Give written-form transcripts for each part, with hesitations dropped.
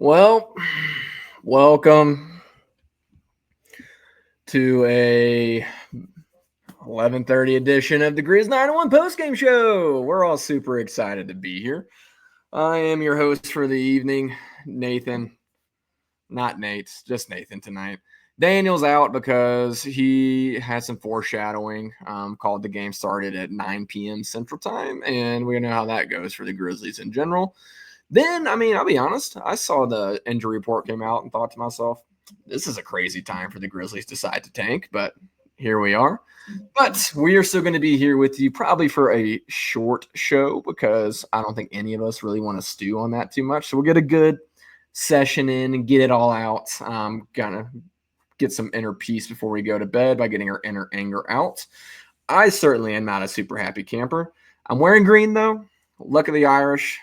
Well, welcome to a 11:30 edition of the Grizz 901 postgame show. We're all super excited to be here. I am your host for the evening, Nathan. Not Nate, just Nathan tonight. Daniel's out because he had some foreshadowing. Called the game started at 9 p.m. Central Time, and we know how that goes for the Grizzlies in general. Then, I'll be honest, I saw the injury report came out and thought to myself, this is a crazy time for the Grizzlies to decide to tank, but here we are. But we are still going to be here with you probably for a short show because I don't think any of us really want to stew on that too much. So we'll get a good session in and get it all out. Gonna get some inner peace before we go to bed by getting our inner anger out. I certainly am not a super happy camper. I'm wearing green though. Luck of the Irish.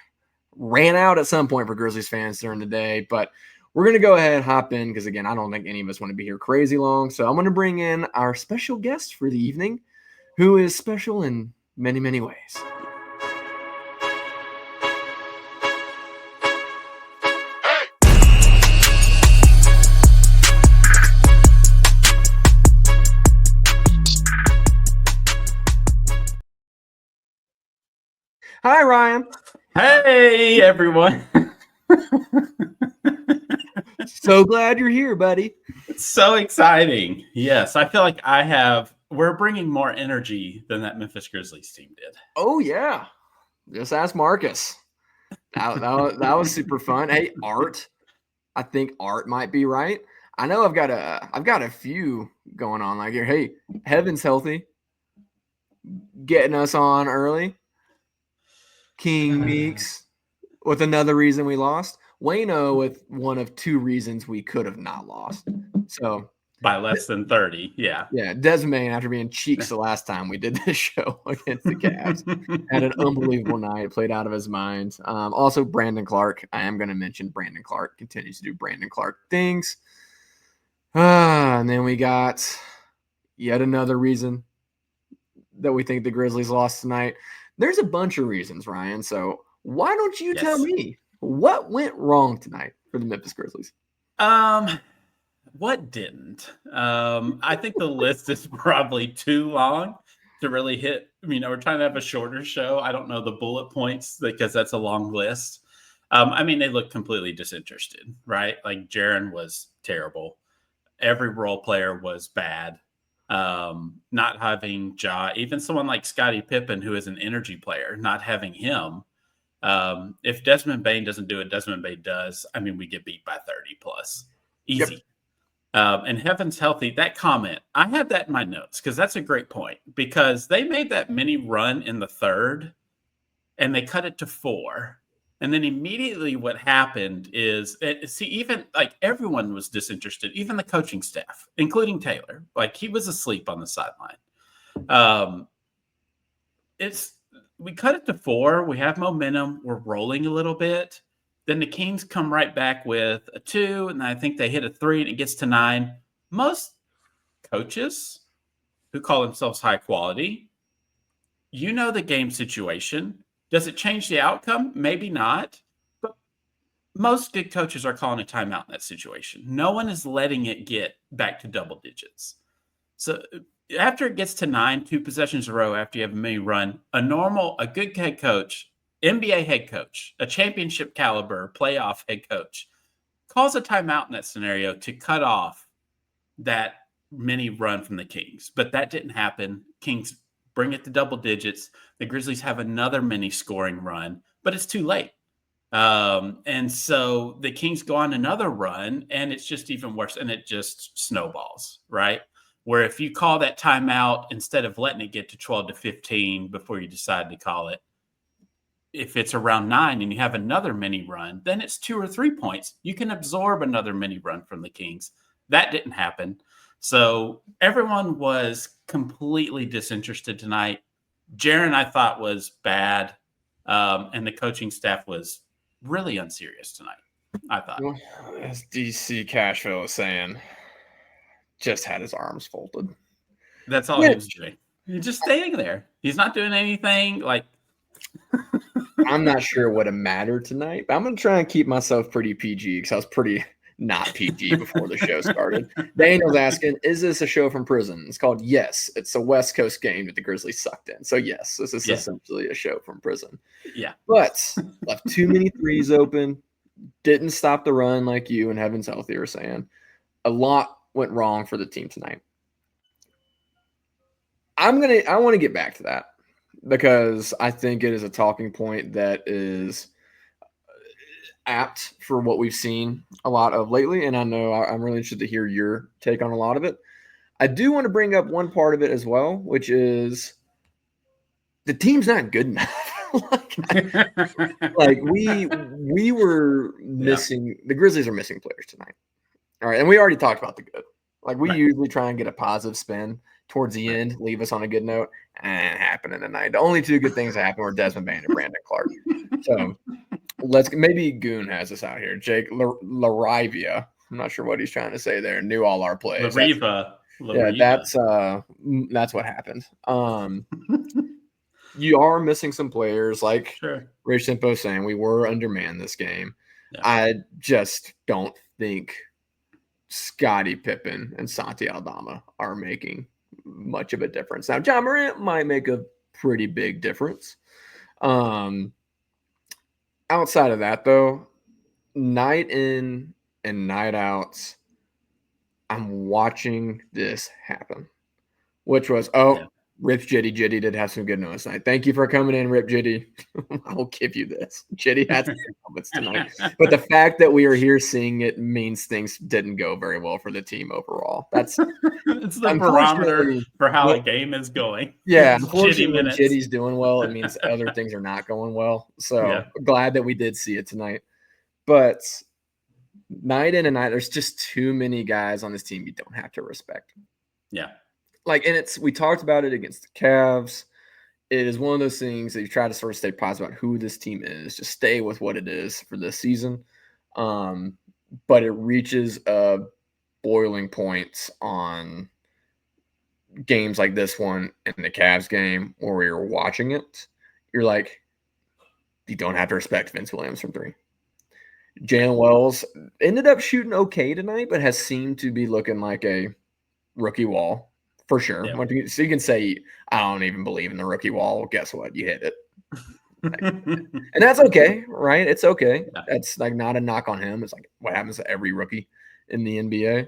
Ran out at some point for Grizzlies fans during the day, but we're going to go ahead and hop in because, again, I don't think any of us want to be here crazy long. So I'm going to bring in our special guest for the evening, who is special in many, many ways. Hi, Ryan. Hey, everyone. So glad you're here, buddy. It's so exciting. Yes, I feel like we're bringing more energy than that Memphis Grizzlies team did. Oh, yeah. Just ask Marcus. That was super fun. Hey, Art. I think Art might be right. I know I've got a few going on like here. Hey, Heaven's healthy. Getting us on early. King Meeks with another reason we lost. Wayno with one of two reasons we could have not lost. So by less than 30, yeah. Yeah, Desmond, after being cheeks the last time we did this show against the Cavs, had an unbelievable night, played out of his mind. Also, Brandon Clark. I am going to mention Brandon Clark continues to do Brandon Clark things. And then we got yet another reason that we think the Grizzlies lost tonight. There's a bunch of reasons, Ryan. So why don't you tell me what went wrong tonight for the Memphis Grizzlies? What didn't? I think the list is probably too long to really hit. We're trying to have a shorter show. I don't know the bullet points because that's a long list. They look completely disinterested, right? Like Jaren was terrible. Every role player was bad. Not having Ja, even someone like Scottie Pippen, who is an energy player, not having him. If Desmond Bane doesn't do it, Desmond Bane does. We get beat by 30 plus. Easy. Yep. And Heaven's healthy. That comment, I have that in my notes because that's a great point because they made that mini run in the third and they cut it to 4. And then immediately what happened is, even like everyone was disinterested, even the coaching staff, including Taylor. Like he was asleep on the sideline. We cut it to 4. We have momentum. We're rolling a little bit. Then the Kings come right back with a 2, and I think they hit a 3, and it gets to 9. Most coaches who call themselves high quality, the game situation. Does it change the outcome? Maybe not. But most good coaches are calling a timeout in that situation. No one is letting it get back to double digits. So after it gets to 9, 2 possessions in a row after you have a mini run, a good head coach, NBA head coach, a championship caliber playoff head coach, calls a timeout in that scenario to cut off that mini run from the Kings. But that didn't happen. Kings bring it to double digits. The Grizzlies have another mini scoring run, but it's too late. And so the Kings go on another run, and it's just even worse, and it just snowballs, right? Where if you call that timeout, instead of letting it get to 12 to 15 before you decide to call it, if it's around 9 and you have another mini run, then it's 2 or 3 points. You can absorb another mini run from the Kings. That didn't happen. So everyone was completely disinterested tonight. Jaren, I thought, was bad. And the coaching staff was really unserious tonight, I thought. As DC Cashville was saying, just had his arms folded. That's all he was doing. He's just standing there. He's not doing anything. Like, I'm not sure what would have mattered tonight, but I'm going to try and keep myself pretty PG because I was pretty not PG before the show started. Daniel's asking, is this a show from prison? It's called Yes. It's a West Coast game that the Grizzlies sucked in. So, yes, this is essentially a show from prison. Yeah. But left too many threes open, didn't stop the run like you and Heaven's Healthy were saying. A lot went wrong for the team tonight. I want to get back to that because I think it is a talking point that is apt for what we've seen a lot of lately. And I know I'm really interested to hear your take on a lot of it. I do want to bring up one part of it as well, which is the team's not good enough. like we were missing the Grizzlies are missing players tonight. All right. And we already talked about the good. Like we usually try and get a positive spin towards the end, leave us on a good note. And happening tonight. The only two good things that happened were Desmond Bain and Brandon Clark. So maybe Goon has us out here. Jake Larivia. I'm not sure what he's trying to say there. Knew all our plays. Lariva. Yeah, that's what happened. You are missing some players, like Rich Simpo saying we were undermanned this game. Yeah. I just don't think Scottie Pippen and Santi Aldama are making much of a difference. Now, John Morant might make a pretty big difference. Outside of that, though, night in and night out, I'm watching this happen, which was, Rip Jitty. Jitty did have some good notes tonight. Thank you for coming in, Rip Jitty. I'll give you this. Jitty had some comments tonight. But the fact that we are here seeing it means things didn't go very well for the team overall. It's the barometer for how a game is going. Yeah, unfortunately, when Jitty's doing well, it means other things are not going well. So glad that we did see it tonight. But night in and night, there's just too many guys on this team you don't have to respect. Yeah. And we talked about it against the Cavs. It is one of those things that you try to sort of stay positive about who this team is. Just stay with what it is for this season. But it reaches a boiling point on games like this one and the Cavs game where we were watching it. You're like, you don't have to respect Vince Williams from three. Jalen Wells ended up shooting okay tonight, but has seemed to be looking like a rookie wall. For sure. Yeah. So you can say, I don't even believe in the rookie wall. Well, guess what? You hit it. And that's okay, right? It's okay. Yeah. That's like not a knock on him. It's like what happens to every rookie in the NBA.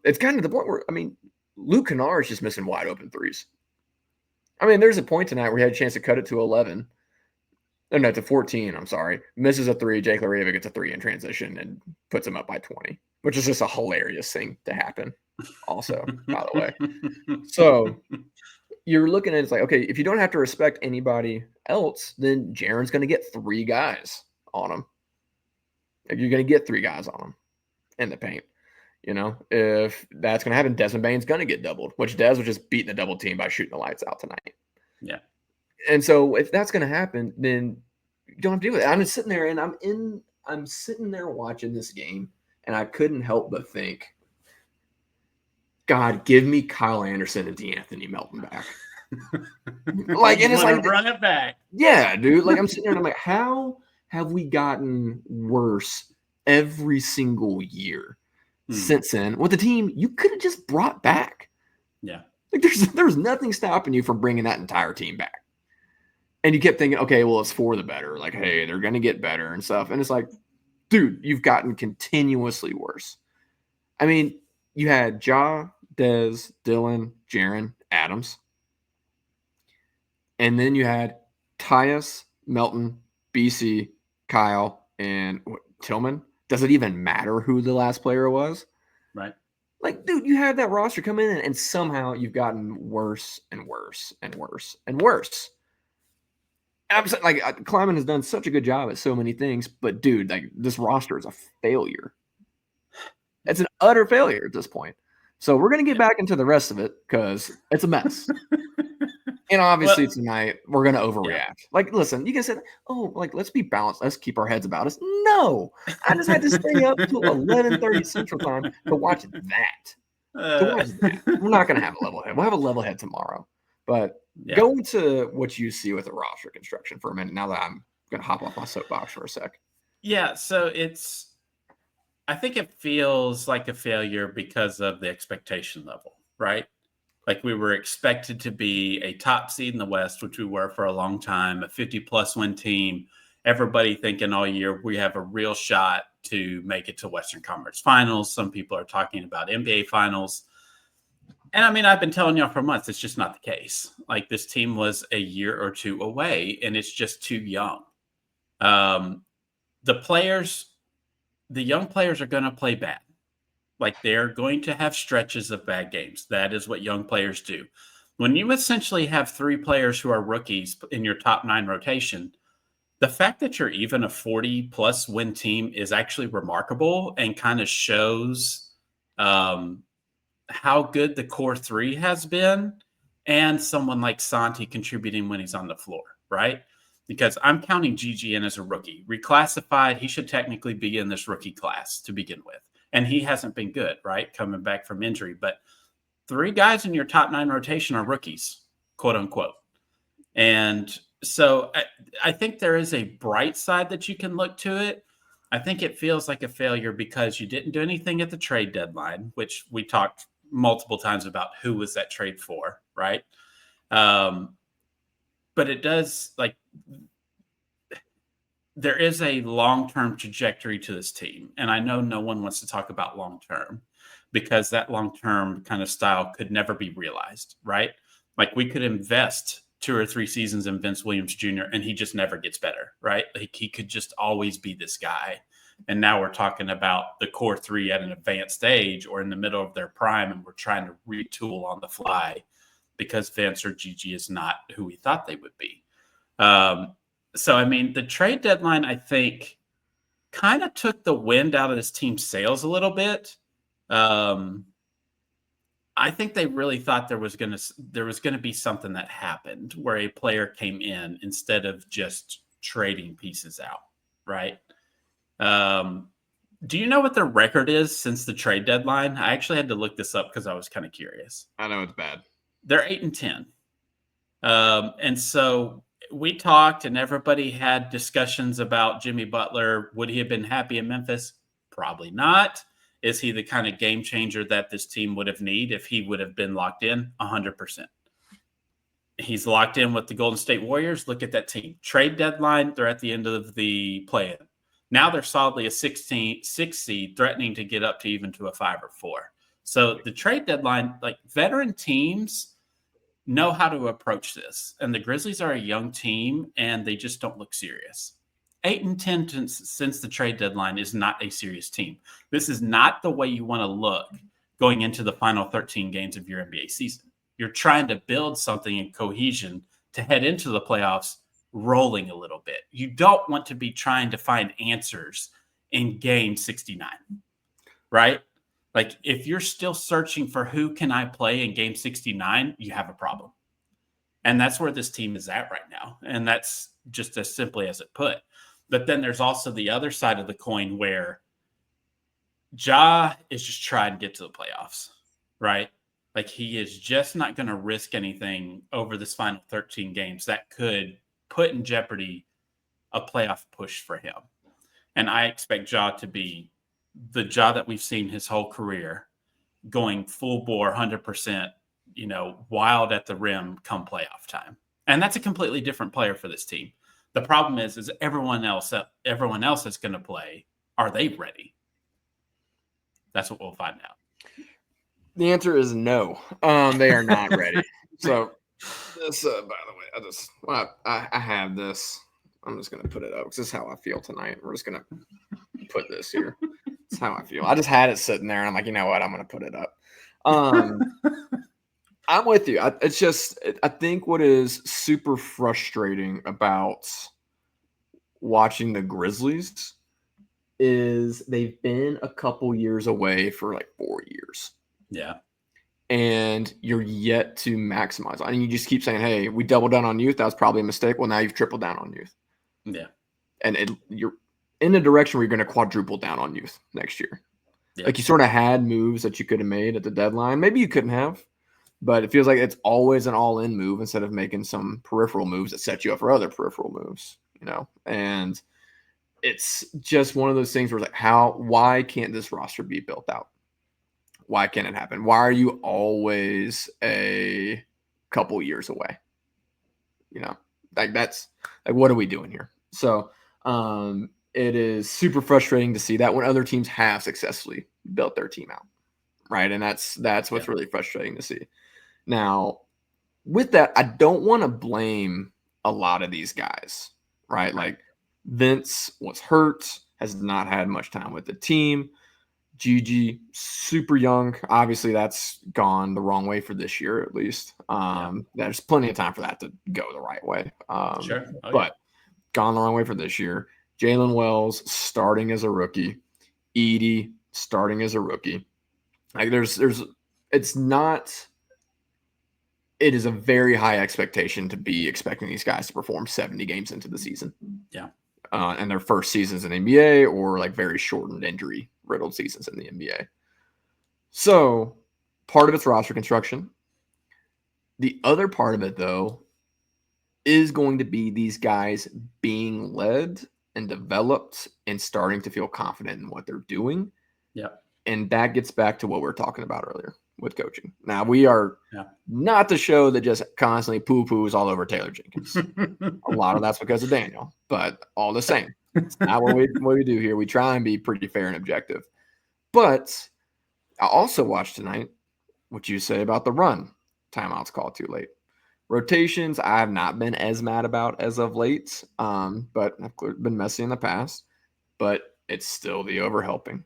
It's kind of the point where, Luke Kennard is just missing wide open threes. There's a point tonight where he had a chance to cut it to 11. No, to 14, I'm sorry. Misses a three. Jake Larivia gets a three in transition and puts him up by 20, which is just a hilarious thing to happen. Also, by the way. So you're looking at it's like, okay, if you don't have to respect anybody else, then Jaren's going to get three guys on him. Like you're going to get three guys on him in the paint. If that's going to happen, Desmond Bain's going to get doubled, which Des was just beating the double team by shooting the lights out tonight. Yeah. And so if that's going to happen, then you don't have to deal with it. I'm just sitting there and I'm sitting there watching this game and I couldn't help but think, God, give me Kyle Anderson and DeAnthony Melton back. And it's like run it back. Yeah, dude. I'm sitting there and I'm like, how have we gotten worse every single year since then with the team you could have just brought back? Yeah. There's nothing stopping you from bringing that entire team back. And you kept thinking, okay, well, it's for the better. Like, hey, they're going to get better and stuff. And it's like, dude, you've gotten continuously worse. You had Ja, Dez, Dylan, Jaren, Adams. And then you had Tyus, Melton, BC, Kyle, and Tillman. Does it even matter who the last player was? Right. Dude, you had that roster come in and somehow you've gotten worse and worse and worse and worse. Kleiman has done such a good job at so many things, but dude, this roster is a failure. It's an utter failure at this point. So we're going to get back into the rest of it because it's a mess. And obviously tonight we're going to overreact. Listen, you can say, let's be balanced. Let's keep our heads about us. No, I just had to stay up till 11:30 Central Time to watch that. We're not going to have a level head. We'll have a level head tomorrow. But go into what you see with the roster construction for a minute now that I'm gonna hop off my soapbox for a sec. Yeah, so I think it feels like a failure because of the expectation level, right? Like we were expected to be a top seed in the West, which we were for a long time, a 50-plus win team. Everybody thinking all year we have a real shot to make it to Western Conference Finals. Some people are talking about NBA Finals. And I mean, I've been telling y'all for months, it's just not the case. Like this team was a year or two away, and it's just too young. The young players are going to play bad. Like they're going to have stretches of bad games. That is what young players do. When you essentially have 3 players who are rookies in your top 9 rotation, the fact that you're even a 40-plus win team is actually remarkable and kind of shows how good the core 3 has been, and someone like Santi contributing when he's on the floor, right? Because I'm counting Gigi in as a rookie. Reclassified, he should technically be in this rookie class to begin with. And he hasn't been good, right? Coming back from injury. But 3 guys in your top 9 rotation are rookies, quote unquote. And so I think there is a bright side that you can look to it. I think it feels like a failure because you didn't do anything at the trade deadline, which we talked multiple times about who was that trade for, right? But it does, like, there is a long-term trajectory to this team. And I know no one wants to talk about long-term because that long-term kind of style could never be realized, right? Like we could invest 2 or 3 seasons in Vince Williams Jr. and he just never gets better, right? Like he could just always be this guy. And now we're talking about the core 3 at an advanced stage or in the middle of their prime, and we're trying to retool on the fly because Vince or Gigi is not who we thought they would be. So, I mean, the trade deadline, I think, kind of took the wind out of this team's sails a little bit. I think they really thought there was going to be something that happened where a player came in instead of just trading pieces out, right? Do you know what their record is since the trade deadline? I actually had to look this up because I was kind of curious. I know it's bad. They're 8-10. And so we talked and everybody had discussions about Jimmy Butler. Would he have been happy in Memphis? Probably not. Is he the kind of game changer that this team would have needed if he would have been locked in? 100%. He's locked in with the Golden State Warriors. Look at that team. Trade deadline, they're at the end of the play-in. Now they're solidly a 6 seed, threatening to get up to even to a 5 or 4. So the trade deadline, like veteran teams know how to approach this. And the Grizzlies are a young team, and they just don't look serious. 8-10 since the trade deadline is not a serious team. This is not the way you want to look going into the final 13 games of your NBA season. You're trying to build something in cohesion to head into the playoffs rolling a little bit. You don't want to be trying to find answers in game 69, right? Like if you're still searching for who can I play in game 69, you have a problem. And that's where this team is at right now. And that's just as simply as it put. But then there's also the other side of the coin where Ja is just trying to get to the playoffs, right? Like he is just not going to risk anything over this final 13 games that could put in jeopardy a playoff push for him. And I expect Ja to be the Ja that we've seen his whole career, going full bore, 100%, wild at the rim come playoff time. And that's a completely different player for this team. The problem is everyone else that's going to play, are they ready? That's what we'll find out. The answer is no. They are not ready. So this, by the way, I have this. I'm just going to put it up because this is how I feel tonight. We're just going to put this here. That's how I feel. I just had it sitting there, and I'm like, you know what? I'm going to put it up. I'm with you. I think what is super frustrating about watching the Grizzlies is they've been a couple years away for like 4 years. Yeah. And you're yet to maximize. I mean, you just keep saying, hey, we doubled down on youth. That was probably a mistake. Well, now you've tripled down on youth. Yeah. And you're in a direction where you're going to quadruple down on youth next year. Yeah. Like you sort of had moves that you could have made at the deadline. Maybe you couldn't have, but it feels like it's always an all-in move instead of making some peripheral moves that set you up for other peripheral moves. and it's just one of those things where it's like, why can't this roster be built out? Why can't it happen? Why are you always a couple years away? That's like, what are we doing here? So it is super frustrating to see that when other teams have successfully built their team out, right? And that's what's really frustrating to see. Now, with that, I don't want to blame a lot of these guys, right? Like Vince was hurt, has not had much time with the team. Gigi, super young. Obviously, that's gone the wrong way for this year, at least. There's plenty of time for that to go the right way. But gone the wrong way for this year. Jalen Wells starting as a rookie. Edey starting as a rookie. Like it is a very high expectation to be expecting these guys to perform 70 games into the season. Yeah. And their first seasons in the NBA or like very shortened injury riddled seasons in the NBA. So part of it's roster construction. The other part of it, though, is going to be these guys being led and developed and starting to feel confident in what they're doing. Yeah. And that gets back to what we were talking about earlier with coaching. Now, we are not the show that just constantly poo-poos all over Taylor Jenkins. A lot of that's because of Daniel, but all the same. It's not what we do here. We try and be pretty fair and objective. But I also watched tonight what you say about the run. Timeouts called too late. Rotations, I have not been as mad about as of late, but I've been messy in the past. But it's still the overhelping.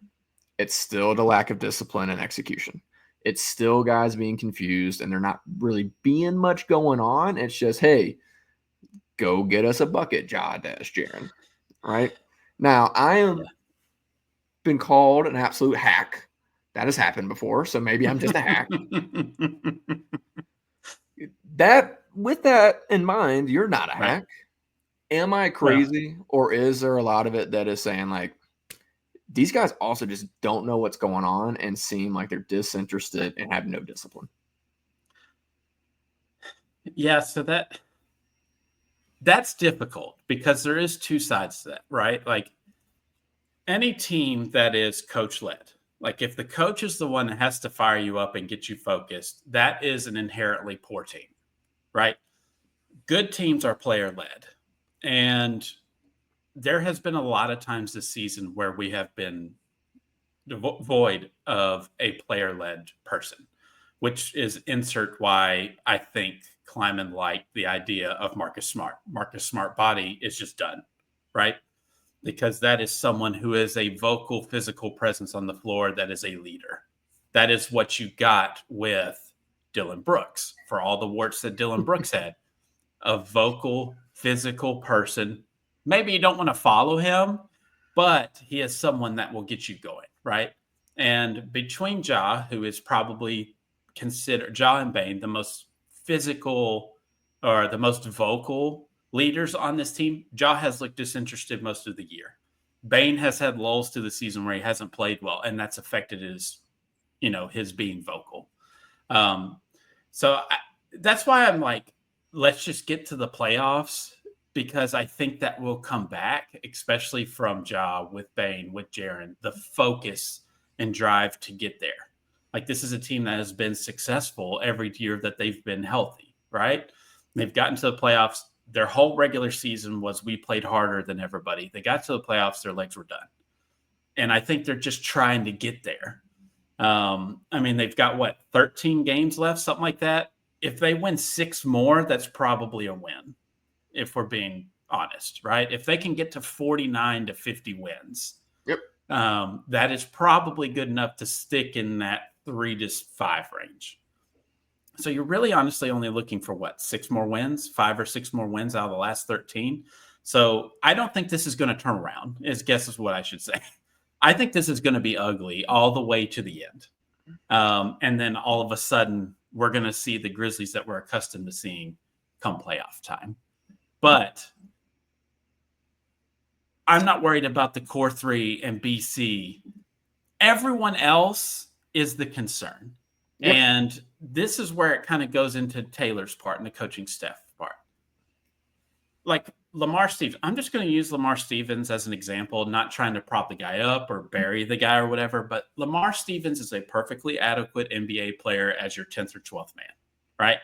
It's still the lack of discipline and execution. It's still guys being confused, and they're not really being much going on. It's just, hey, go get us a bucket, Jaron. Right? Now, I am been called an absolute hack. That has happened before, so maybe I'm just a hack. With that in mind, you're not a hack. Am I crazy, or is there a lot of it that is saying, like, these guys also just don't know what's going on and seem like they're disinterested and have no discipline? Yeah, so that's difficult because there is two sides to that, right? Like any team that is coach-led, like if the coach is the one that has to fire you up and get you focused, that is an inherently poor team, right? Good teams are player-led. And there has been a lot of times this season where we have been void of a player-led person, which is insert why I think Kleiman liked the idea of Marcus Smart. Marcus Smart body is just done, right? Because that is someone who is a vocal, physical presence on the floor that is a leader. That is what you got with Dylan Brooks, for all the warts that Dylan Brooks had. A vocal, physical person. Maybe you don't want to follow him, but he is someone that will get you going, right? And between Ja, who is probably considered, Ja and Bane, the most physical or the most vocal leaders on this team, Ja has looked disinterested most of the year. Bane has had lulls to the season where he hasn't played well, and that's affected his being vocal. That's why I'm like, let's just get to the playoffs, because I think that will come back, especially from Ja, with Bane, with Jaren, the focus and drive to get there. Like, this is a team that has been successful every year that they've been healthy, right? They've gotten to the playoffs. Their whole regular season was we played harder than everybody. They got to the playoffs, their legs were done. And I think they're just trying to get there. They've got, 13 games left, something like that. If they win 6 more, that's probably a win, if we're being honest, right? If they can get to 49 to 50 wins, that is probably good enough to stick in that 3 to 5 range. So you're really honestly only looking for 6 more wins, 5 or 6 more wins out of the last 13. So I don't think this is going to turn around, is what I should say. I think this is going to be ugly all the way to the end. And then all of a sudden, we're going to see the Grizzlies that we're accustomed to seeing come playoff time. But I'm not worried about the core 3 and BC. Everyone else is the concern. Yep. And this is where it kind of goes into Taylor's part and the coaching staff part. like Lamar Stevens, I'm just going to use Lamar Stevens as an example, not trying to prop the guy up or bury the guy or whatever, but Lamar Stevens is a perfectly adequate NBA player as your 10th or 12th man, right?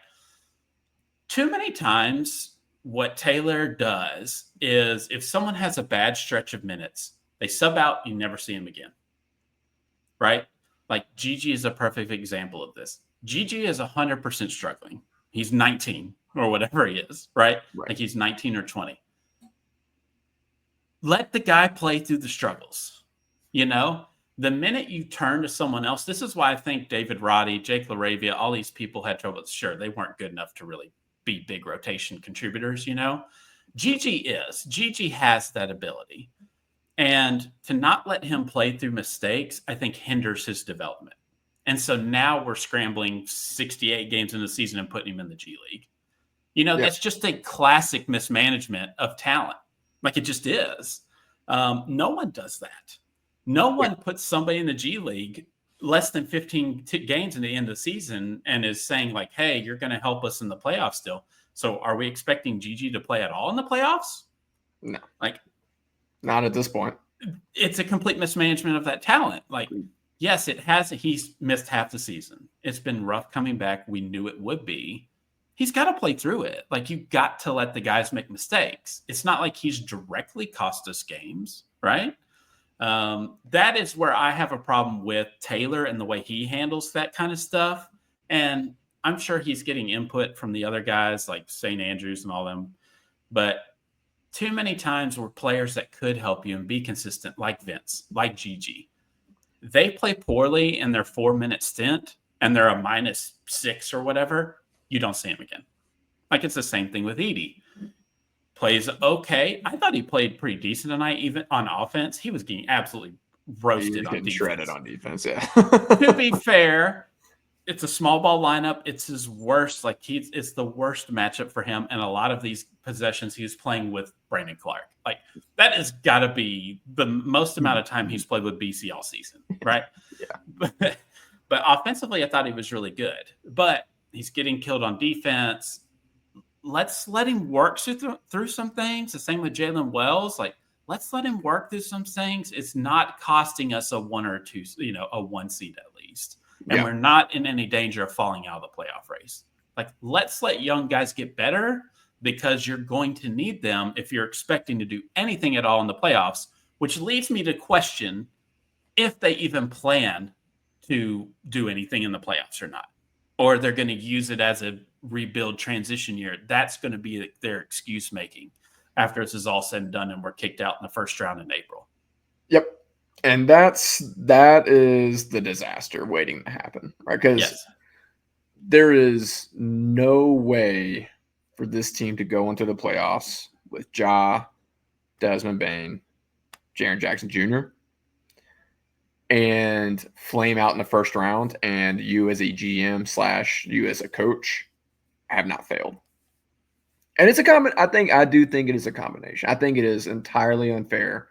Too many times, what Taylor does is if someone has a bad stretch of minutes, they sub out, you never see him again, right? Like Gigi is a perfect example of this. Gigi is 100% struggling. He's 19 or whatever he is, right? Like he's 19 or 20. Let the guy play through the struggles. You know, the minute you turn to someone else, this is why I think David Roddy, Jake LaRavia, all these people had trouble. Sure, they weren't good enough to really be big rotation contributors, you know. Gigi has that ability. And to not let him play through mistakes, I think hinders his development. And so now we're scrambling 68 games in the season and putting him in the G League. You know, that's just a classic mismanagement of talent. Like it just is. No one does that. No one puts somebody in the G League less than 15 games in the end of the season and is saying like, hey, you're going to help us in the playoffs still. So are we expecting Gigi to play at all in the playoffs? No. Like, not at this point. It's a complete mismanagement of that talent. Like, yes, he's missed half the season. It's been rough coming back. We knew it would be. He's got to play through it. Like, you've got to let the guys make mistakes. It's not like he's directly cost us games, right? That is where I have a problem with Taylor and the way he handles that kind of stuff. And I'm sure he's getting input from the other guys like St. Andrews and all them. But too many times where players that could help you and be consistent, like Vince, like Gigi, they play poorly in their 4-minute stint and they're a -6 or whatever. You don't see him again. Like it's the same thing with Edey. Plays okay. I thought he played pretty decent tonight, even on offense. He was getting absolutely roasted on defense. Shredded on defense, yeah. To be fair, it's a small ball lineup. It's his worst. Like it's the worst matchup for him. And a lot of these possessions he's playing with Brandon Clark. Like that has got to be the most amount of time he's played with BC all season, right? Yeah. But offensively, I thought he was really good. But he's getting killed on defense. Let's let him work through some things. The same with Jalen Wells. Like, let's let him work through some things. It's not costing us a 1 or 2, a 1 seed at least. And we're not in any danger of falling out of the playoff race. Like, let's let young guys get better because you're going to need them if you're expecting to do anything at all in the playoffs, which leads me to question if they even plan to do anything in the playoffs or not. Or they're going to use it as a rebuild transition year. That's going to be their excuse making after this is all said and done and we're kicked out in the first round in April. Yep. And that is the disaster waiting to happen, right? Because there is no way for this team to go into the playoffs with Ja, Desmond Bane, Jaren Jackson Jr., and flame out in the first round, and you as a GM / you as a coach have not failed. And it's I do think it is a combination. I think it is entirely unfair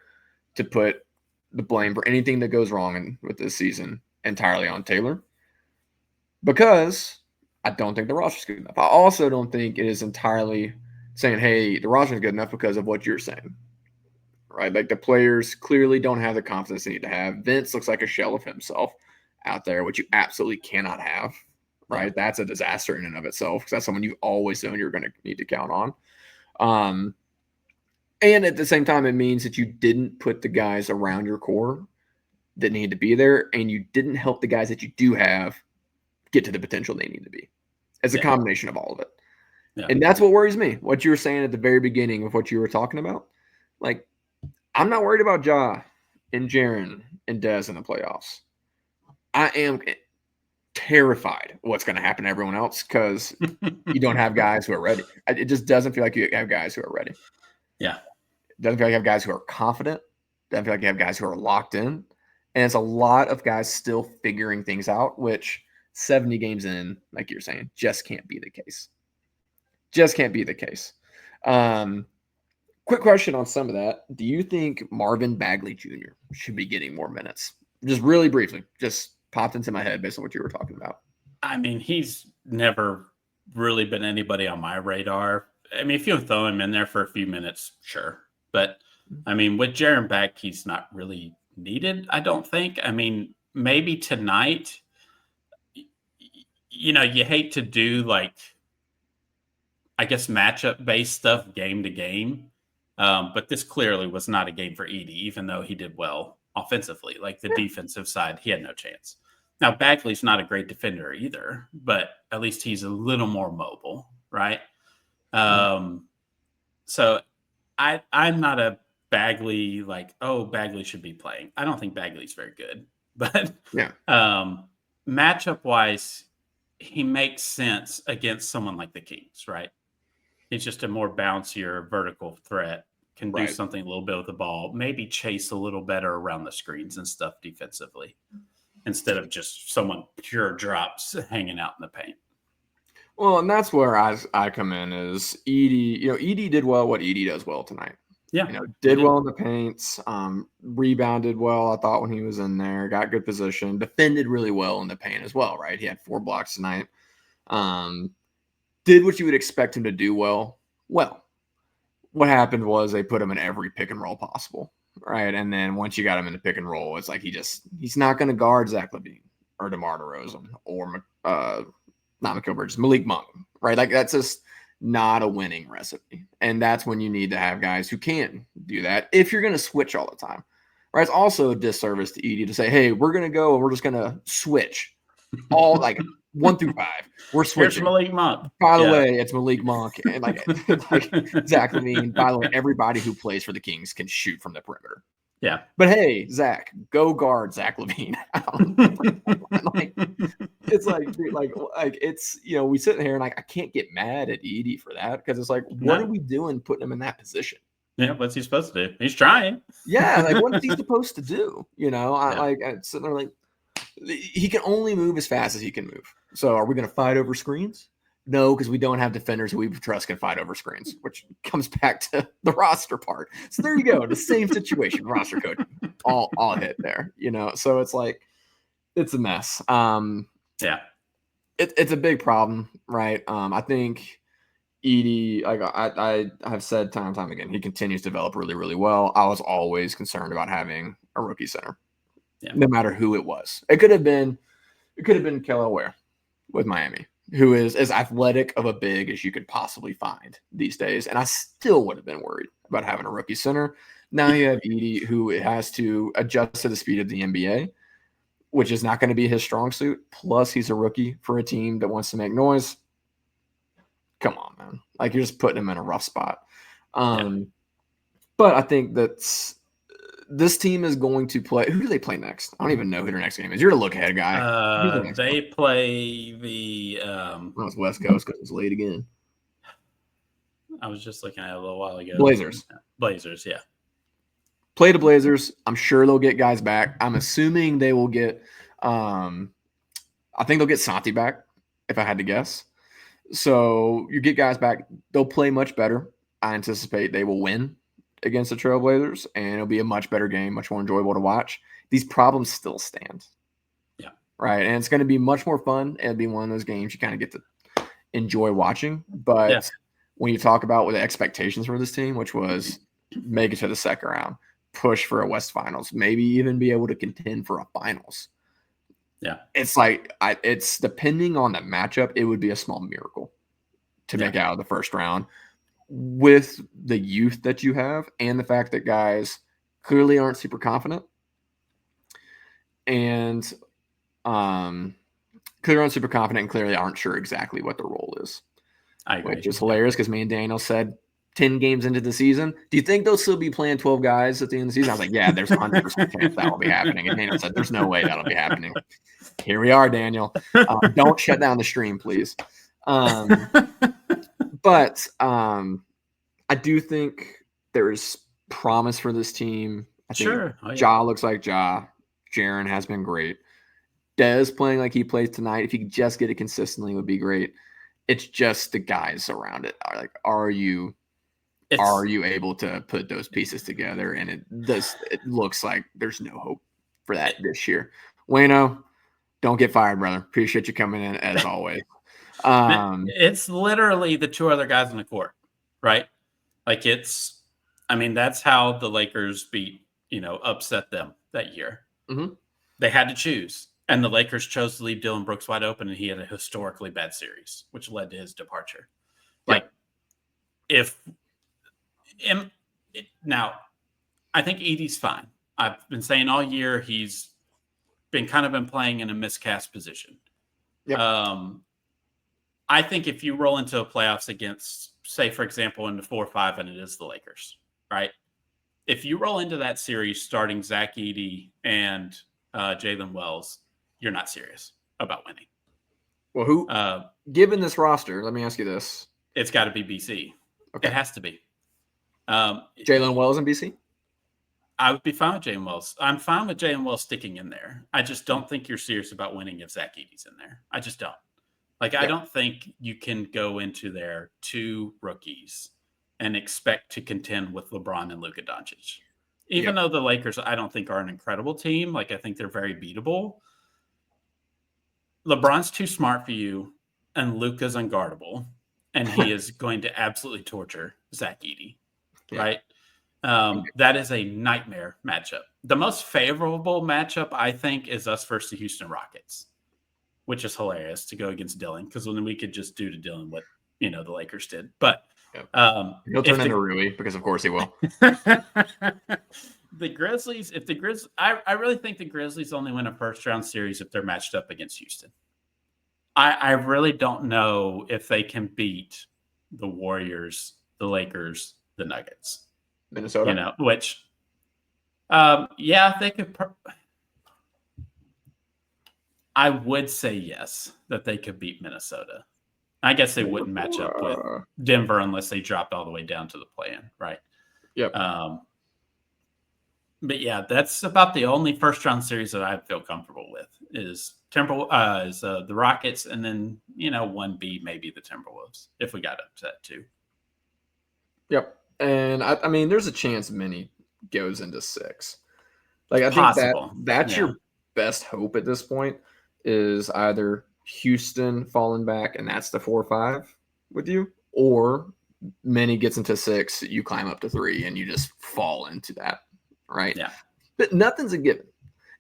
to put the blame for anything that goes wrong with this season entirely on Taylor, because I don't think the roster's good enough. I also don't think it is entirely saying, hey, the roster's good enough because of what you're saying. Right? Like the players clearly don't have the confidence they need to have. Vince looks like a shell of himself out there, which you absolutely cannot have. Right? That's a disaster in and of itself because that's someone you've always known you're going to need to count on. And at the same time, it means that you didn't put the guys around your core that need to be there, and you didn't help the guys that you do have get to the potential they need to be. It's a combination of all of it. Yeah. And that's what worries me. What you were saying at the very beginning of what you were talking about. Like, I'm not worried about Ja and Jaren and Dez in the playoffs. I am terrified what's going to happen to everyone else because you don't have guys who are ready. It just doesn't feel like you have guys who are ready. Yeah. It doesn't feel like you have guys who are confident. It doesn't feel like you have guys who are locked in. And it's a lot of guys still figuring things out, which 70 games in, like you're saying, just can't be the case. Just can't be the case. Quick question on some of that. Do you think Marvin Bagley Jr. should be getting more minutes? Just really briefly, just popped into my head based on what you were talking about. I mean, he's never really been anybody on my radar I mean, if you throw him in there for a few minutes, sure. But I mean, with Jaren back, he's not really needed, I don't think. I mean, maybe tonight, you hate to do like, I guess, matchup based stuff game to game. But this clearly was not a game for Edey, even though he did well offensively. Like the defensive side, he had no chance. Now, Bagley's not a great defender either, but at least he's a little more mobile, right? So I'm not a Bagley like, oh, Bagley should be playing. I don't think Bagley's very good, but matchup wise, he makes sense against someone like the Kings, right? He's just a more bouncier vertical threat, can do something a little bit with the ball, maybe chase a little better around the screens and stuff defensively, instead of just someone pure drops hanging out in the paint. Well, and that's where I come in is Edey. Edey did well what Edey does well tonight. Yeah. Did well in the paints, rebounded well, I thought, when he was in there, got good position, defended really well in the paint as well, right? He had 4 blocks tonight. Did what you would expect him to do well. Well, what happened was they put him in every pick and roll possible, right? And then once you got him in the pick and roll, it's like he's not going to guard Zach LaVine or DeMar DeRozan or not Mikal Bridges, Malik Monk, right? Like that's just not a winning recipe. And that's when you need to have guys who can do that if you're going to switch all the time, right? It's also a disservice to Edey to say, hey, we're going to go and we're just going to switch all like 1 through 5. We're switching. Here's Malik Monk. By the way, it's Malik Monk. And like Zach LaVine, by the way, everybody who plays for the Kings can shoot from the perimeter. Yeah. But hey, Zach, go guard Zach LaVine. It's like it's, we sit here and like, I can't get mad at Edey for that because it's like, what are we doing putting him in that position? Yeah, what's he supposed to do? He's trying. Yeah, like what is he supposed to do? I'm sitting there like, he can only move as fast as he can move. So are we going to fight over screens? No, because we don't have defenders who we trust can fight over screens, which comes back to the roster part. So there you go. The same situation, roster coach, all hit there, So it's like, it's a mess. It's a big problem, right? I think Edey, like I have said time and time again, he continues to develop really, really well. I was always concerned about having a rookie center, no matter who it was. It could have been Kelly Ware with Miami, who is as athletic of a big as you could possibly find these days. And I still would have been worried about having a rookie center. Now you have Edey, who has to adjust to the speed of the NBA, which is not going to be his strong suit. Plus, he's a rookie for a team that wants to make noise. Come on, man. Like, you're just putting him in a rough spot. But I think this team is going to play. Who do they play next? I don't even know who their next game is. You're a look ahead guy. They play the. It's West Coast because it's late again. I was just looking at it a little while ago. Blazers, yeah. Play the Blazers. I'm sure they'll get guys back. I'm assuming they will get. I think they'll get Santi back, if I had to guess. So you get guys back. They'll play much better. I anticipate they will win against the Trailblazers, and it'll be a much better game, much more enjoyable to watch. These problems still stand. Yeah. Right. And it's going to be much more fun. It'll be one of those games you kind of get to enjoy watching. But when you talk about what the expectations for this team, which was make it to the second round, push for a West Finals, maybe even be able to contend for a Finals. Yeah. It's like, it's depending on the matchup, it would be a small miracle to make out of the first round. With the youth that you have and the fact that guys clearly aren't super confident and clearly aren't sure exactly what their role is. I agree. Which is hilarious because me and Daniel said 10 games into the season, do you think they'll still be playing 12 guys at the end of the season? I was like, yeah, there's 100% chance that will be happening. And Daniel said, there's no way that'll be happening. Here we are, Daniel. Don't shut down the stream, please. But I do think there is promise for this team. I think Ja looks like Ja. Jaren has been great. Dez playing like he plays tonight, if he could just get it consistently, would be great. It's just the guys around it. Are you able to put those pieces together? And it looks like there's no hope for that this year. Wayno, don't get fired, brother. Appreciate you coming in as always. It's literally the 2 other guys on the court. right? Like that's how the Lakers upset them that year. Mm-hmm. They had to choose. And the Lakers chose to leave Dylan Brooks wide open, and he had a historically bad series, which led to his departure. Yep. Now, I think Edie's fine. I've been saying all year he's been playing in a miscast position. Yep. I think if you roll into a playoffs against, say, for example, in the 4-5, and it is the Lakers, right? If you roll into that series starting Zach Edey and Jalen Wells, you're not serious about winning. Well, given this roster, let me ask you this. It's got to be BC. Okay. It has to be. Jalen Wells and BC? I would be fine with Jalen Wells. I'm fine with Jalen Wells sticking in there. I just don't think you're serious about winning if Zach Edey's in there. I just don't. I don't think you can go into there 2 rookies and expect to contend with LeBron and Luka Doncic. Even though the Lakers, I don't think, are an incredible team. I think they're very beatable. LeBron's too smart for you, and Luka's unguardable, and he is going to absolutely torture Zach Edey, right? That is a nightmare matchup. The most favorable matchup, I think, is us versus the Houston Rockets, which is hilarious to go against Dylan, because then we could just do to Dylan what the Lakers did. But he'll turn into Rui, because of course he will. The Grizzlies, I really think the Grizzlies only win a first-round series if they're matched up against Houston. I really don't know if they can beat the Warriors, the Lakers, the Nuggets. Minnesota? Which, they could. I would say yes, that they could beat Minnesota. I guess they wouldn't match up with Denver unless they dropped all the way down to the play-in, right? Yep. But yeah, that's about the only first-round series that I feel comfortable with is the Rockets, and then 1B maybe the Timberwolves if we got up to that too. Yep, and I mean, there's a chance Minnie goes into 6. I Possible. think that's your best hope at this point is either Houston falling back and that's the 4-5 with you, or Minnie gets into 6, you climb up to 3, and you just fall into that. Right. Yeah. But nothing's a given.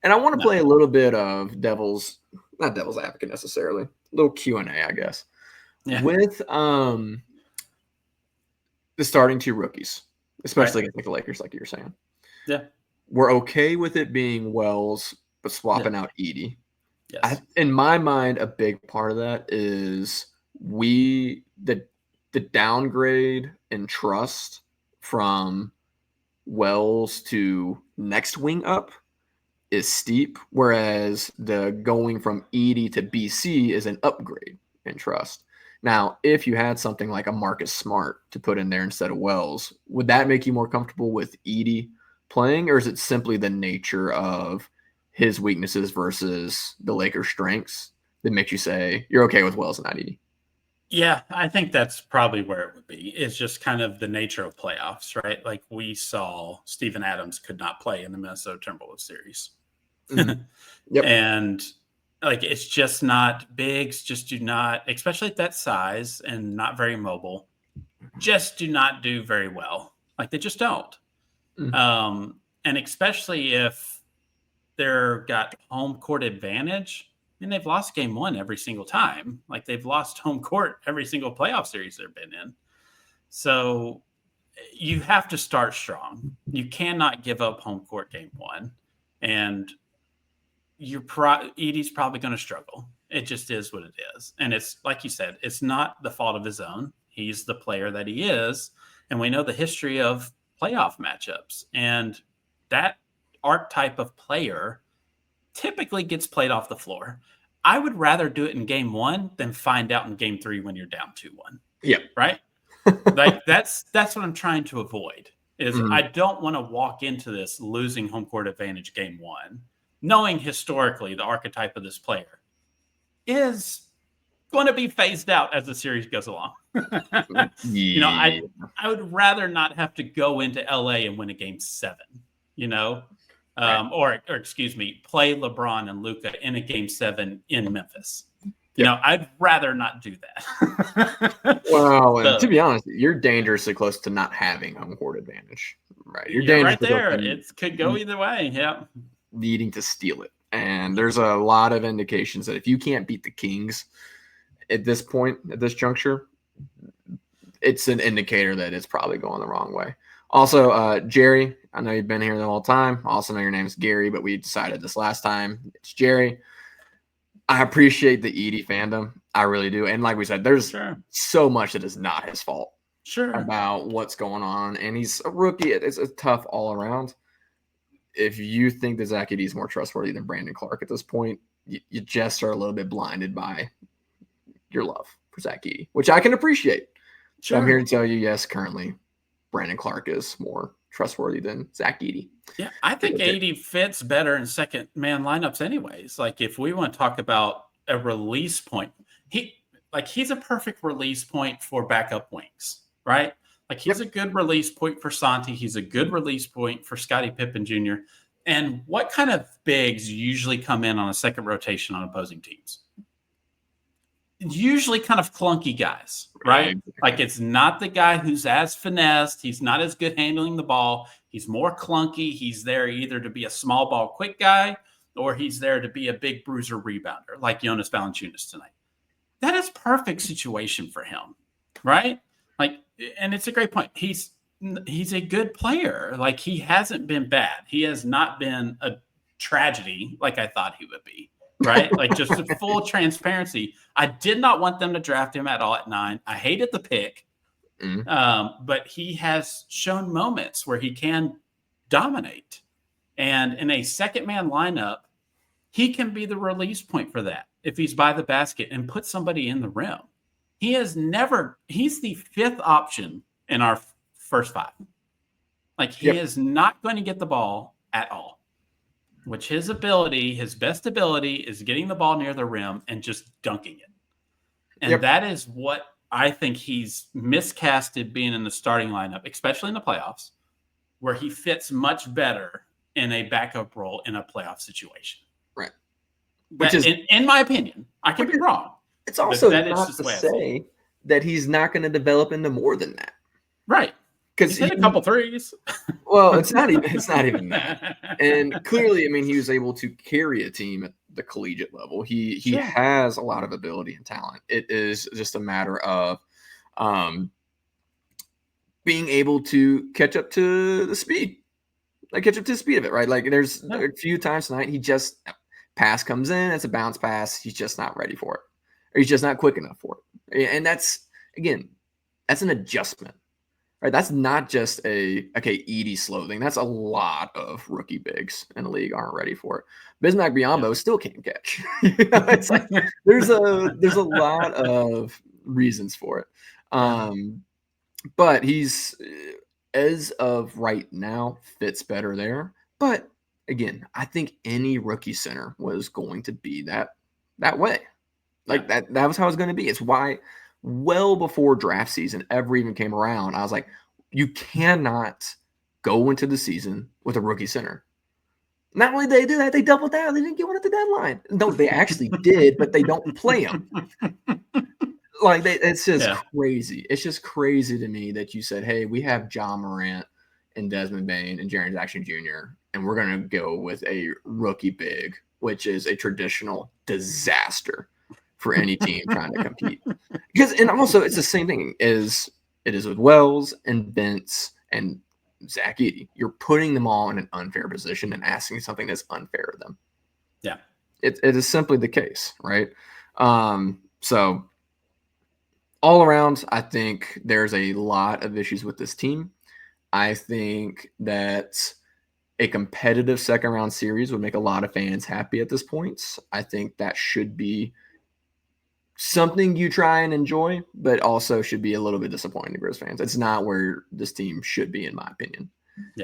And I want to play a little bit of not devil's advocate necessarily, a little Q&A, I guess. Yeah. With the starting 2 rookies, especially against the Lakers, like you were saying. Yeah. We're okay with it being Wells, but swapping out Edey. Yes. In my mind, a big part of that is the downgrade in trust from Wells to next wing up is steep, whereas the going from Edey to BC is an upgrade in trust. Now, if you had something like a Marcus Smart to put in there instead of Wells, would that make you more comfortable with Edey playing, or is it simply the nature of his weaknesses versus the Lakers' strengths that makes you say you're okay with Wells and not Edey? Yeah, I think that's probably where it would be. It's just kind of the nature of playoffs, right? We saw Steven Adams could not play in the Minnesota Timberwolves series. Mm-hmm. Yep. And it's just not bigs, just do not, especially at that size and not very mobile, just do not do very well. They just don't. Mm-hmm. And especially if they're got home court advantage, and they've lost game 1 every single time. They've lost home court every single playoff series they've been in. So you have to start strong. You cannot give up home court game 1. And Edey's probably going to struggle. It just is what it is. And it's like you said, it's not the fault of his own. He's the player that he is. And we know the history of playoff matchups. And that archetype of player typically gets played off the floor. I would rather do it in game 1 than find out in game 3 when you're down 2-1. Yeah. Right? That's what I'm trying to avoid is I don't want to walk into this losing home court advantage game 1, knowing historically the archetype of this player is going to be phased out as the series goes along. I would rather not have to go into LA and win a game 7, Right. or excuse me, play LeBron and Luka in a game 7 in Memphis. You know, I'd rather not do that. Well, and to So, be honest, you're dangerously close to not having home court advantage, right? You're yeah, right dangerously close there. to It could go either way. Yeah. needing to steal it. And there's a lot of indications that if you can't beat the Kings at this point, at this juncture, it's an indicator that it's probably going the wrong way. Also, Jerry, I know you've been here the whole time. I also know your name's Gary, but we decided this last time it's Jerry. I appreciate the Edie fandom. I really do. And like we said, there's so much that is not his fault about what's going on. And he's a rookie. It's a tough all around. If you think that Zach Edey is more trustworthy than Brandon Clark at this point, you just are a little bit blinded by your love for Zach Edey, which I can appreciate. Sure. I'm here to tell you, yes, currently Brandon Clark is more trustworthy than Zach Edey. Yeah, I think Edey fits better in second man lineups anyways. Like if we want to talk about a release point, he's a perfect release point for backup wings, right? Like he's a good release point for Santi. He's a good release point for Scottie Pippen Jr. And what kind of bigs usually come in on a second rotation on opposing teams? Usually kind of clunky guys, right? Like it's not the guy who's as finessed. He's not as good handling the ball. He's more clunky. He's there either to be a small ball quick guy or he's there to be a big bruiser rebounder like Jonas Valanciunas tonight. That is perfect situation for him, right? Like, and it's a great point. He's a good player. Like he hasn't been bad. He has not been a tragedy like I thought he would be. Right? Like just full transparency. I did not want them to draft him at all at 9. I hated the pick. But he has shown moments where he can dominate. And in a second man lineup, he can be the release point for that if he's by the basket and put somebody in the rim. He's the 5th option in our first 5. Like he is not going to get the ball at all. Which his best ability is getting the ball near the rim and just dunking it. And that is what I think he's miscasted being in the starting lineup, especially in the playoffs, where he fits much better in a backup role in a playoff situation. Right. Which is, in my opinion, I could be wrong. It's also not to say that he's not going to develop into more than that. Right. Because he hit a couple threes. Well, it's not even that. And clearly, I mean, he was able to carry a team at the collegiate level. He has a lot of ability and talent. It is just a matter of being able to catch up to the speed. Like catch up to the speed of it, right? Like there's a few times tonight he just pass comes in, it's a bounce pass, he's just not ready for it. Or he's just not quick enough for it. And that's an adjustment. Right, that's not just Edie slow thing. That's a lot of rookie bigs in the league aren't ready for it. Bismack Biyombo still can't catch. It's like there's a lot of reasons for it. But he's as of right now fits better there. But again, I think any rookie center was going to be that way. Like that was how it's going to be. It's why well before draft season ever even came around, I was like, you cannot go into the season with a rookie center. Not only did they do that, they doubled down. They didn't get one at the deadline. No, they actually did, but they don't play him. Like it's just crazy. It's just crazy to me that you said, hey, we have John Morant and Desmond Bane and Jaren Jackson Jr., and we're going to go with a rookie big, which is a traditional disaster for any team trying to compete. And also it's the same thing as it is with Wells and Bentz and Zach Edey. You're putting them all in an unfair position and asking something that's unfair of them. Yeah. It is simply the case, right? So all around, I think there's a lot of issues with this team. I think that a competitive second round series would make a lot of fans happy at this point. I think that should be something you try and enjoy, but also should be a little bit disappointing to Grizz fans. It's not where this team should be, in my opinion,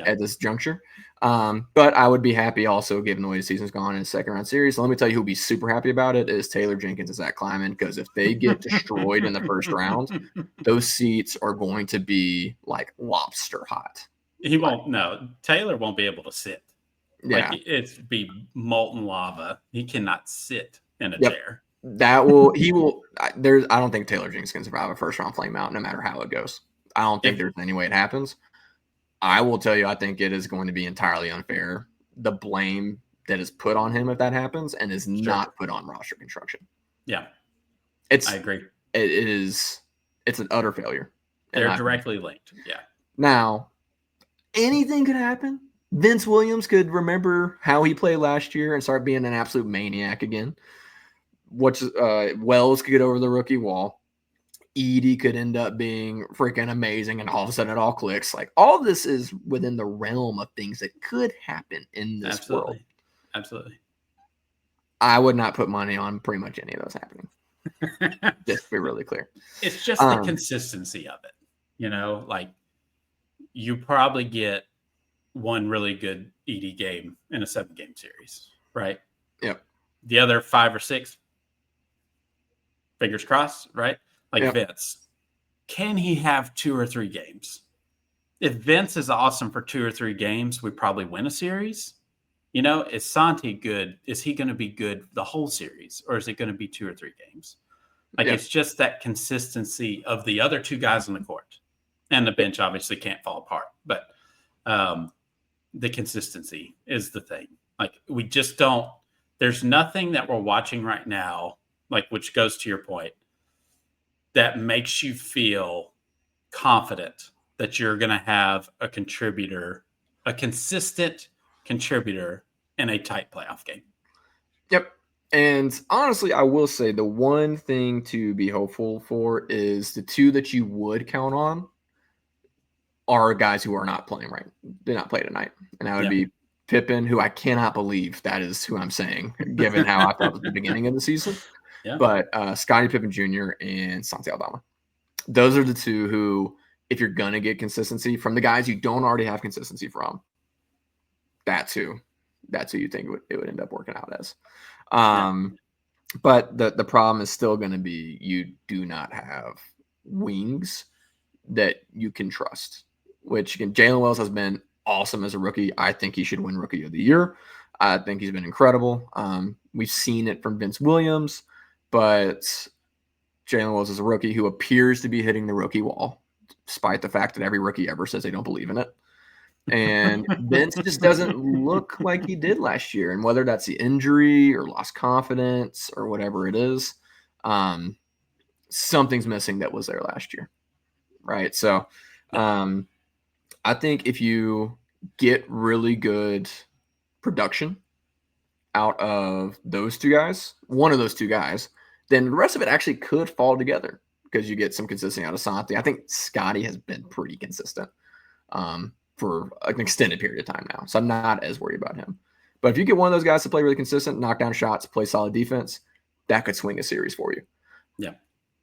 at this juncture. But I would be happy also, given the way the season's gone in a second round series. So let me tell you who'll be super happy about it is Taylor Jenkins and Zach Kleiman, because if they get destroyed in the first round, those seats are going to be like lobster hot. Taylor won't be able to sit. Like it's be molten lava. He cannot sit in a chair. He will. I don't think Taylor Jenkins can survive a first round flame out no matter how it goes. I don't think there's any way it happens. I will tell you, I think it is going to be entirely unfair. The blame that is put on him if that happens and is not put on roster construction. Yeah. I agree. It's an utter failure. They're directly linked. Yeah. Now, anything could happen. Vince Williams could remember how he played last year and start being an absolute maniac again. Wells could get over the rookie wall. Edie could end up being freaking amazing, and all of a sudden it all clicks. Like, all this is within the realm of things that could happen in this world. Absolutely. I would not put money on pretty much any of those happening. Just to be really clear. It's just the consistency of it. Like, you probably get one really good Edie game in a 7-game series, right? Yep. The other 5 or 6, fingers crossed, right? Like, yep. Vince, can he have 2 or 3 games? If Vince is awesome for 2 or 3 games, we probably win a series. Is Santi good? Is he going to be good the whole series, or is it going to be 2 or 3 games? Like, yep. It's just that consistency of the other 2 guys on the court, and the bench obviously can't fall apart, but the consistency is the thing. Like, we just don't. There's nothing that we're watching right now, like, which goes to your point, that makes you feel confident that you're going to have a consistent contributor in a tight playoff game. Yep. And honestly, I will say the one thing to be hopeful for is the 2 that you would count on are guys who are not playing right. Did not play tonight. And that would be Pippen, who I cannot believe that is who I'm saying, given how I felt at the beginning of the season. Yeah. But Scottie Pippen Jr. and Santi Aldama. Those are the 2 who, if you're going to get consistency from the guys you don't already have consistency from, that's who you think it would end up working out as. But the problem is still going to be you do not have wings that you can trust, which, again, Jalen Wells has been awesome as a rookie. I think he should win Rookie of the Year. I think he's been incredible. We've seen it from Vince Williams, but Jalen Wells is a rookie who appears to be hitting the rookie wall, despite the fact that every rookie ever says they don't believe in it. And Vince just doesn't look like he did last year. And whether that's the injury or lost confidence or whatever it is, something's missing that was there last year. Right. So I think if you get really good production out of those 2 guys, one of those 2 guys, then the rest of it actually could fall together because you get some consistency out of Santi. I think Scotty has been pretty consistent for an extended period of time now. So I'm not as worried about him. But if you get one of those guys to play really consistent, knock down shots, play solid defense, that could swing a series for you. Yeah.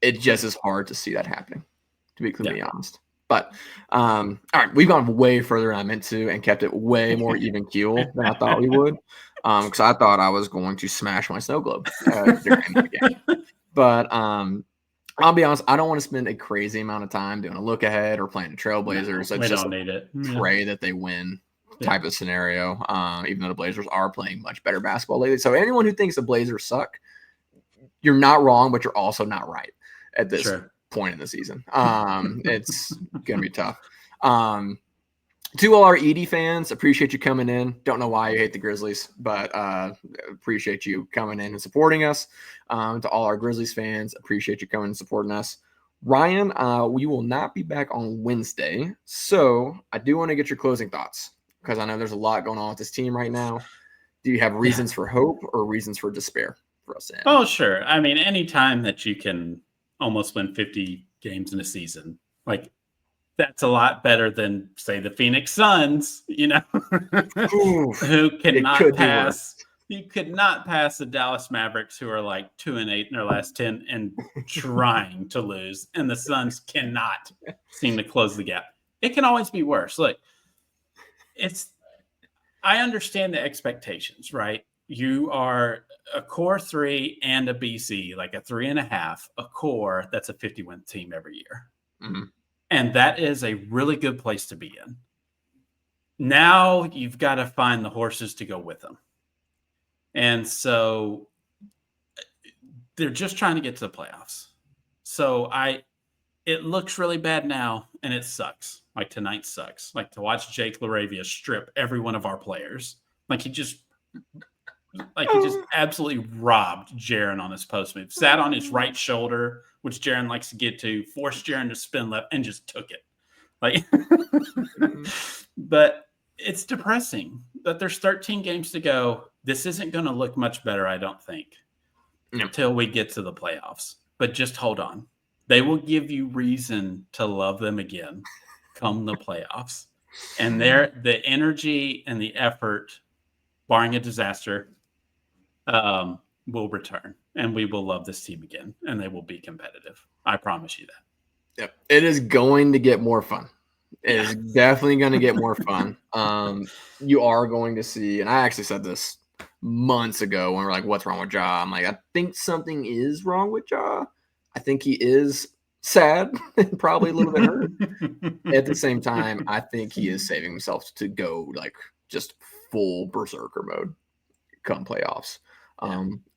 It just is hard to see that happening, to be completely honest. But all right, we've gone way further than I meant to and kept it way more even keel than I thought we would. Because I thought I was going to smash my snow globe during the game. But I'll be honest, I don't want to spend a crazy amount of time doing a look ahead or playing the Trailblazers. We don't need it. Pray that they win type of scenario, even though the Blazers are playing much better basketball lately. So anyone who thinks the Blazers suck, you're not wrong, but you're also not right at this point in the season. It's going to be tough. To all our Edie fans, appreciate you coming in. Don't know why you hate the Grizzlies, but appreciate you coming in and supporting us. To all our Grizzlies fans, appreciate you coming and supporting us. Ryan, we will not be back on Wednesday, so I do want to get your closing thoughts because I know there's a lot going on with this team right now. Do you have reasons for hope or reasons for despair for us? Oh, sure. I mean, anytime that you can almost win 50 games in a season, like, that's a lot better than, say, the Phoenix Suns, who cannot pass. You could not pass the Dallas Mavericks, who are like 2-8 in their last 10 and trying to lose. And the Suns cannot seem to close the gap. It can always be worse. Look, I understand the expectations, right? You are a core 3 and a BC, like a 3.5, a core that's a 50-win team every year. Mm-hmm. And that is a really good place to be in. Now you've got to find the horses to go with them. And so they're just trying to get to the playoffs. So it looks really bad now, and it sucks. Like tonight sucks. Like to watch Jake LaRavia strip every one of our players. Like he just absolutely robbed Jaron on his post move. Sat on his right shoulder, which Jaron likes to get to, forced Jaron to spin left, and just took it. Like, but it's depressing that there's 13 games to go. This isn't going to look much better, I don't think, until we get to the playoffs. But just hold on. They will give you reason to love them again come the playoffs. And the energy and the effort, barring a disaster, will return. And we will love this team again. And they will be competitive. I promise you that. Yep. It is going to get more fun. It is definitely going to get more fun. You are going to see, and I actually said this months ago when we're like, what's wrong with Ja? I'm like, I think something is wrong with Ja. I think he is sad and probably a little bit hurt. At the same time, I think he is saving himself to go like just full berserker mode come playoffs.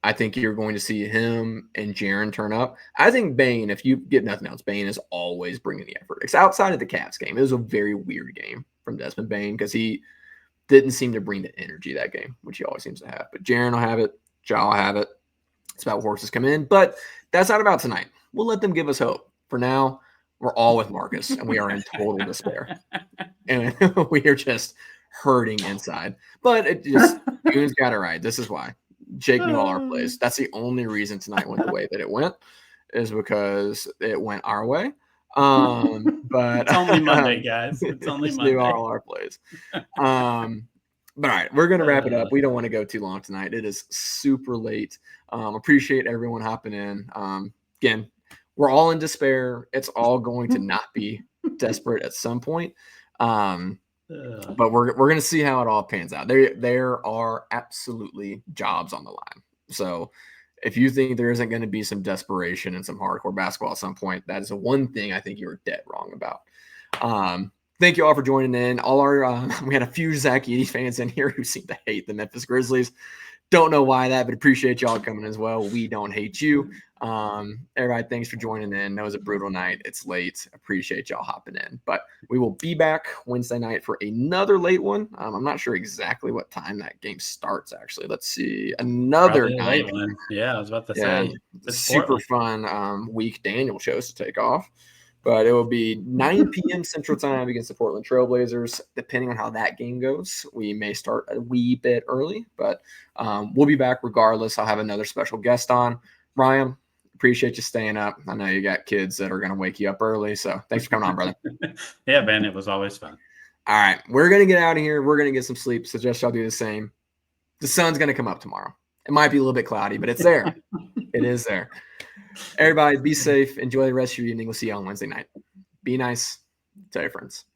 I think you're going to see him and Jaron turn up. I think Bane, if you get nothing else, Bane is always bringing the effort. It's outside of the Cavs game. It was a very weird game from Desmond Bane because he didn't seem to bring the energy that game, which he always seems to have. But Jaron will have it. Ja will have it. It's about horses come in. But that's not about tonight. We'll let them give us hope. For now, we're all with Marcus, and we are in total despair. And we are just hurting inside. But it just, Goon's got it right. This is why. Jake knew all our plays. That's the only reason tonight went the way that it went, is because it went our way. But it's only Monday, guys. It's only Monday. Knew all our plays. But all right, we're going to wrap it up. We don't want to go too long tonight. It is super late. Appreciate everyone hopping in. Again, we're all in despair. It's all going to not be desperate at some point. But we're going to see how it all pans out. There are absolutely jobs on the line. So if you think there isn't going to be some desperation and some hardcore basketball at some point, that is the one thing I think you're dead wrong about. Thank you all for joining in. All our we had a few Zach Edey fans in here who seem to hate the Memphis Grizzlies. Don't know why that, but appreciate y'all coming as well. We don't hate you. Everybody, thanks for joining in. That was a brutal night. It's late. Appreciate y'all hopping in. But we will be back Wednesday night for another late one. I'm not sure exactly what time that game starts, actually. Let's see. Another late one. Yeah, I was about to say. It's super fun week Daniel chose to take off. But it will be 9 p.m. Central Time against the Portland Trailblazers. Depending on how that game goes, we may start a wee bit early, but we'll be back regardless. I'll have another special guest on. Ryan, appreciate you staying up. I know you got kids that are going to wake you up early, so thanks for coming on, brother. Yeah, man, it was always fun. All right, we're going to get out of here. We're going to get some sleep. Suggest y'all do the same. The sun's going to come up tomorrow. It might be a little bit cloudy, but it's there. It is there. Everybody, be safe. Enjoy the rest of your evening. We'll see you on Wednesday night. Be nice. Tell your friends.